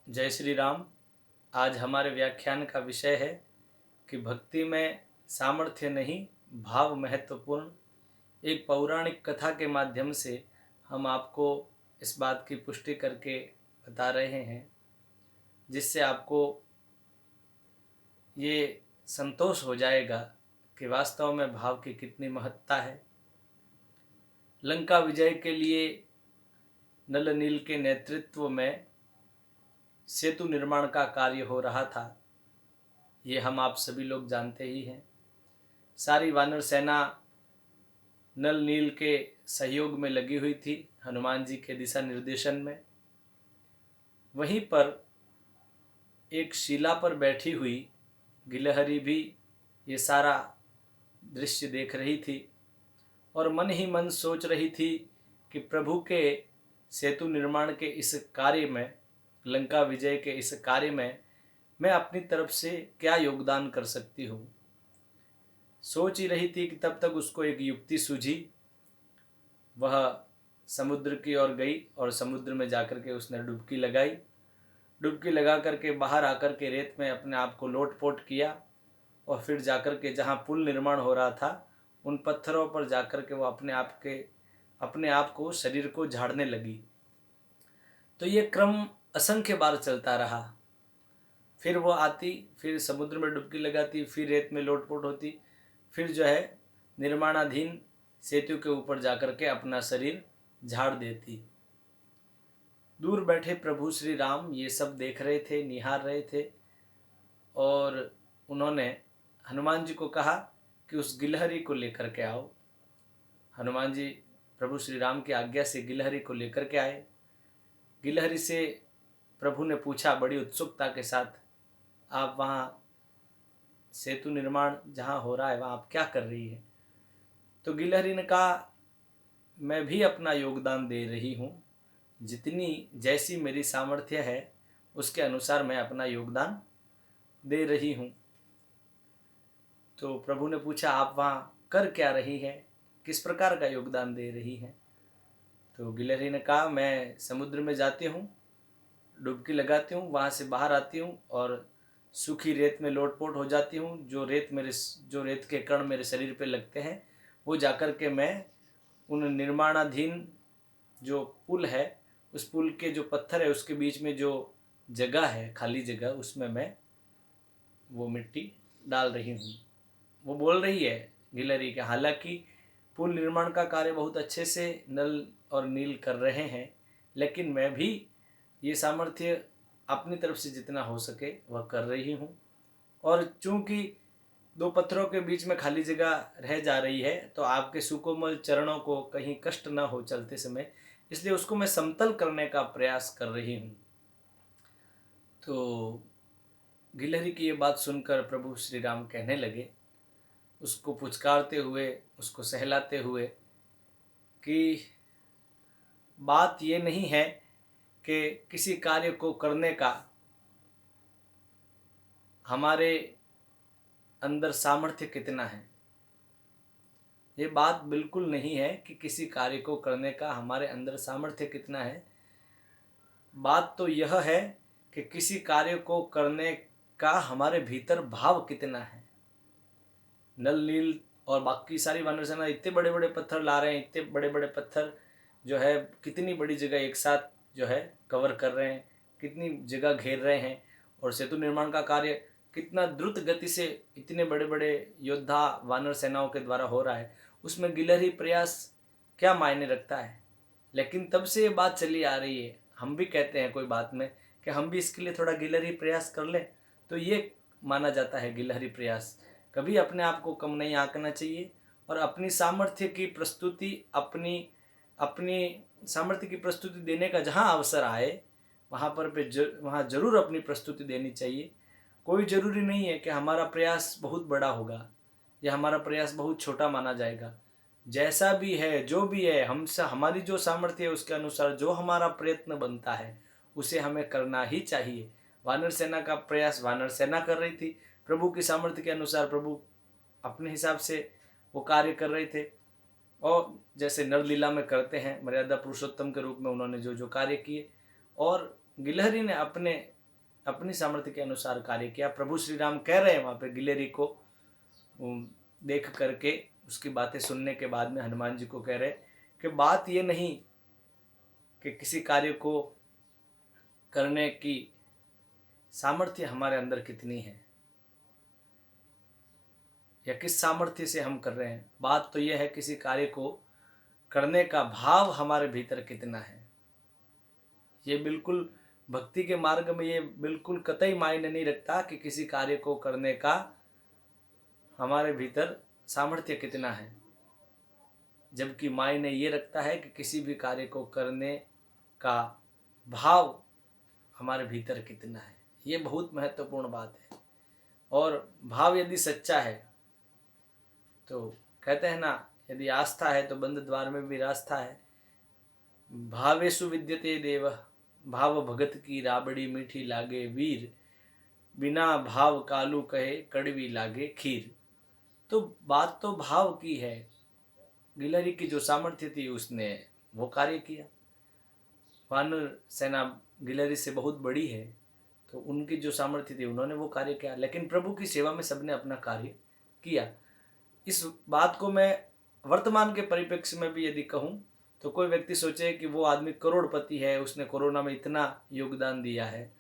जय श्री राम। आज हमारे व्याख्यान का विषय है कि भक्ति में सामर्थ्य नहीं, भाव महत्वपूर्ण। एक पौराणिक कथा के माध्यम से हम आपको इस बात की पुष्टि करके बता रहे हैं, जिससे आपको ये संतोष हो जाएगा कि वास्तव में भाव की कितनी महत्ता है। लंका विजय के लिए नल नील के नेतृत्व में सेतु निर्माण का कार्य हो रहा था। ये हम आप सभी लोग जानते ही हैं। सारी वानर सेना नल नील के सहयोग में लगी हुई थी, हनुमान जी के दिशा निर्देशन में। वहीं पर एक शिला पर बैठी हुई गिलहरी भी ये सारा दृश्य देख रही थी और मन ही मन सोच रही थी कि प्रभु के सेतु निर्माण के इस कार्य में, लंका विजय के इस कार्य में मैं अपनी तरफ से क्या योगदान कर सकती हूँ। सोच ही रही थी कि तब तक उसको एक युक्ति सूझी। वह समुद्र की ओर गई और समुद्र में जाकर के उसने डुबकी लगाई। डुबकी लगा करके बाहर आकर के रेत में अपने आप को लोटपोट किया और फिर जाकर के जहाँ पुल निर्माण हो रहा था उन पत्थरों पर जाकर के वो अपने आप को शरीर को झाड़ने लगी। तो ये क्रम असंख्य बार चलता रहा। फिर वो आती, फिर समुद्र में डुबकी लगाती, फिर रेत में लोटपोट होती, फिर जो है निर्माणाधीन सेतु के ऊपर जाकर के अपना शरीर झाड़ देती। दूर बैठे प्रभु श्री राम ये सब देख रहे थे, निहार रहे थे और उन्होंने हनुमान जी को कहा कि उस गिलहरी को लेकर के आओ। हनुमान जी प्रभु श्री राम की आज्ञा से गिलहरी को लेकर के आए। गिलहरी से प्रभु ने पूछा बड़ी उत्सुकता के साथ, आप वहाँ सेतु निर्माण जहाँ हो रहा है वहाँ आप क्या कर रही है? तो गिलहरी ने कहा, मैं भी अपना योगदान दे रही हूँ, जितनी जैसी मेरी सामर्थ्य है उसके अनुसार मैं अपना योगदान दे रही हूँ। तो प्रभु ने पूछा, आप वहाँ कर क्या रही है, किस प्रकार का योगदान दे रही है? तो गिलहरी ने कहा, मैं समुद्र में जाती हूँ, डुबकी लगाती हूँ, वहाँ से बाहर आती हूँ और सूखी रेत में लोटपोट हो जाती हूँ। जो रेत के कण मेरे शरीर पे लगते हैं वो जाकर के मैं उन निर्माणाधीन जो पुल है, उस पुल के जो पत्थर है उसके बीच में जो जगह है, खाली जगह, उसमें मैं वो मिट्टी डाल रही हूँ। वो बोल रही है गिलहरी के, हालांकि पुल निर्माण का कार्य बहुत अच्छे से नल और नील कर रहे हैं, लेकिन मैं भी ये सामर्थ्य अपनी तरफ से जितना हो सके वह कर रही हूँ। और चूंकि दो पत्थरों के बीच में खाली जगह रह जा रही है तो आपके सुकोमल चरणों को कहीं कष्ट न हो चलते समय, इसलिए उसको मैं समतल करने का प्रयास कर रही हूँ। तो गिलहरी की ये बात सुनकर प्रभु श्री राम कहने लगे, उसको पुचकारते हुए, उसको सहलाते हुए, कि बात ये नहीं है कि किसी कार्य को करने का हमारे अंदर सामर्थ्य कितना है। ये बात बिल्कुल नहीं है कि किसी कार्य को करने का हमारे अंदर सामर्थ्य कितना है। बात तो यह है कि किसी कार्य को करने का हमारे भीतर भाव कितना है। नल नील और बाकी सारी वानर सेना इतने बड़े बड़े पत्थर ला रहे हैं, इतने बड़े बड़े पत्थर जो है कितनी बड़ी जगह एक साथ जो है कवर कर रहे हैं, कितनी जगह घेर रहे हैं, और सेतु निर्माण का कार्य कितना द्रुत गति से इतने बड़े बड़े योद्धा वानर सेनाओं के द्वारा हो रहा है, उसमें गिलहरी प्रयास क्या मायने रखता है। लेकिन तब से ये बात चली आ रही है, हम भी कहते हैं कोई बात में कि हम भी इसके लिए थोड़ा गिलहरी प्रयास कर लें, तो ये माना जाता है गिलहरी प्रयास। कभी अपने आप को कम नहीं आंकना चाहिए और अपनी सामर्थ्य की प्रस्तुति अपनी अपनी सामर्थ्य की प्रस्तुति देने का जहाँ अवसर आए वहाँ पर वहाँ जरूर अपनी प्रस्तुति देनी चाहिए। कोई ज़रूरी नहीं है कि हमारा प्रयास बहुत बड़ा होगा या हमारा प्रयास बहुत छोटा माना जाएगा। जैसा भी है, जो भी है, हमसे हमारी जो सामर्थ्य है उसके अनुसार जो हमारा प्रयत्न बनता है उसे हमें करना ही चाहिए। वानर सेना का प्रयास वानर सेना कर रही थी, प्रभु की सामर्थ्य के अनुसार प्रभु अपने हिसाब से वो कार्य कर रहे थे। और जैसे नरलीला में करते हैं, मर्यादा पुरुषोत्तम के रूप में उन्होंने जो जो कार्य किए, और गिलहरी ने अपने अपनी सामर्थ्य के अनुसार कार्य किया। प्रभु श्री राम कह रहे हैं वहाँ पे गिलहरी को देख करके, उसकी बातें सुनने के बाद में हनुमान जी को कह रहे कि बात ये नहीं कि किसी कार्य को करने की सामर्थ्य हमारे अंदर कितनी है या किस सामर्थ्य से हम कर रहे हैं, बात तो यह है किसी कार्य को करने का भाव हमारे भीतर कितना है। ये बिल्कुल भक्ति के मार्ग में ये बिल्कुल कतई मायने नहीं रखता कि किसी कार्य को करने का हमारे भीतर सामर्थ्य कितना है, जबकि मायने ये रखता है कि किसी भी कार्य को करने का भाव हमारे भीतर कितना है। ये बहुत महत्वपूर्ण बात है। और भाव यदि सच्चा है तो कहते हैं ना, यदि आस्था है तो बंद द्वार में भी रास्ता है। भावेषु विद्यते देव, भाव भगत की राबड़ी मीठी लागे वीर, बिना भाव कालू कहे कड़वी लागे खीर। तो बात तो भाव की है। गिलहरी की जो सामर्थ्य थी उसने वो कार्य किया। वानर सेना गिलहरी से बहुत बड़ी है, तो उनकी जो सामर्थ्य थी उन्होंने वो कार्य किया, लेकिन प्रभु की सेवा में सबने अपना कार्य किया। इस बात को मैं वर्तमान के परिप्रेक्ष्य में भी यदि कहूँ तो कोई व्यक्ति सोचे कि वो आदमी करोड़पति है, उसने कोरोना में इतना योगदान दिया है,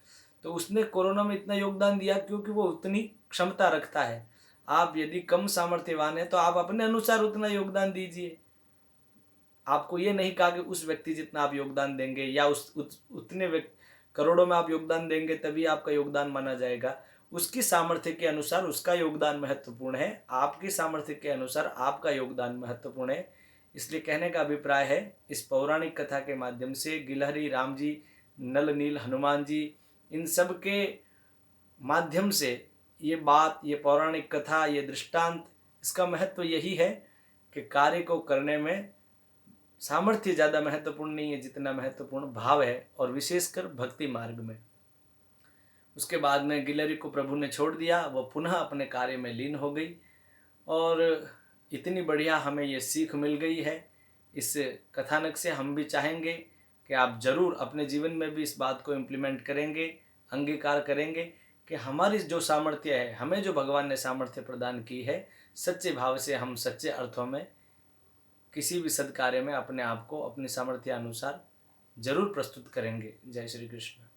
तो उसने कोरोना में इतना योगदान दिया क्योंकि वो उतनी क्षमता रखता है। आप यदि कम सामर्थ्यवान है तो आप अपने अनुसार उतना योगदान दीजिए। आपको ये नहीं कहा कि उस व्यक्ति जितना आप योगदान देंगे या उतने करोड़ों में आप योगदान देंगे तभी आपका योगदान माना जाएगा। उसकी सामर्थ्य के अनुसार उसका योगदान महत्वपूर्ण है, आपकी सामर्थ्य के अनुसार आपका योगदान महत्वपूर्ण है। इसलिए कहने का अभिप्राय है, इस पौराणिक कथा के माध्यम से गिलहरी, राम जी, नल नील, हनुमान जी, इन सब के माध्यम से ये बात, ये पौराणिक कथा, ये दृष्टांत, इसका महत्व यही है कि कार्य को करने में सामर्थ्य ज़्यादा महत्वपूर्ण नहीं है जितना महत्वपूर्ण भाव है, और विशेषकर भक्ति मार्ग में। उसके बाद में गिलहरी को प्रभु ने छोड़ दिया, वह पुनः अपने कार्य में लीन हो गई। और इतनी बढ़िया हमें ये सीख मिल गई है इस कथानक से। हम भी चाहेंगे कि आप ज़रूर अपने जीवन में भी इस बात को इम्प्लीमेंट करेंगे, अंगीकार करेंगे कि हमारी जो सामर्थ्य है, हमें जो भगवान ने सामर्थ्य प्रदान की है, सच्चे भाव से हम सच्चे अर्थों में किसी भी सद्कार्य में अपने आप को अपनी सामर्थ्य अनुसार जरूर प्रस्तुत करेंगे। जय श्री कृष्ण।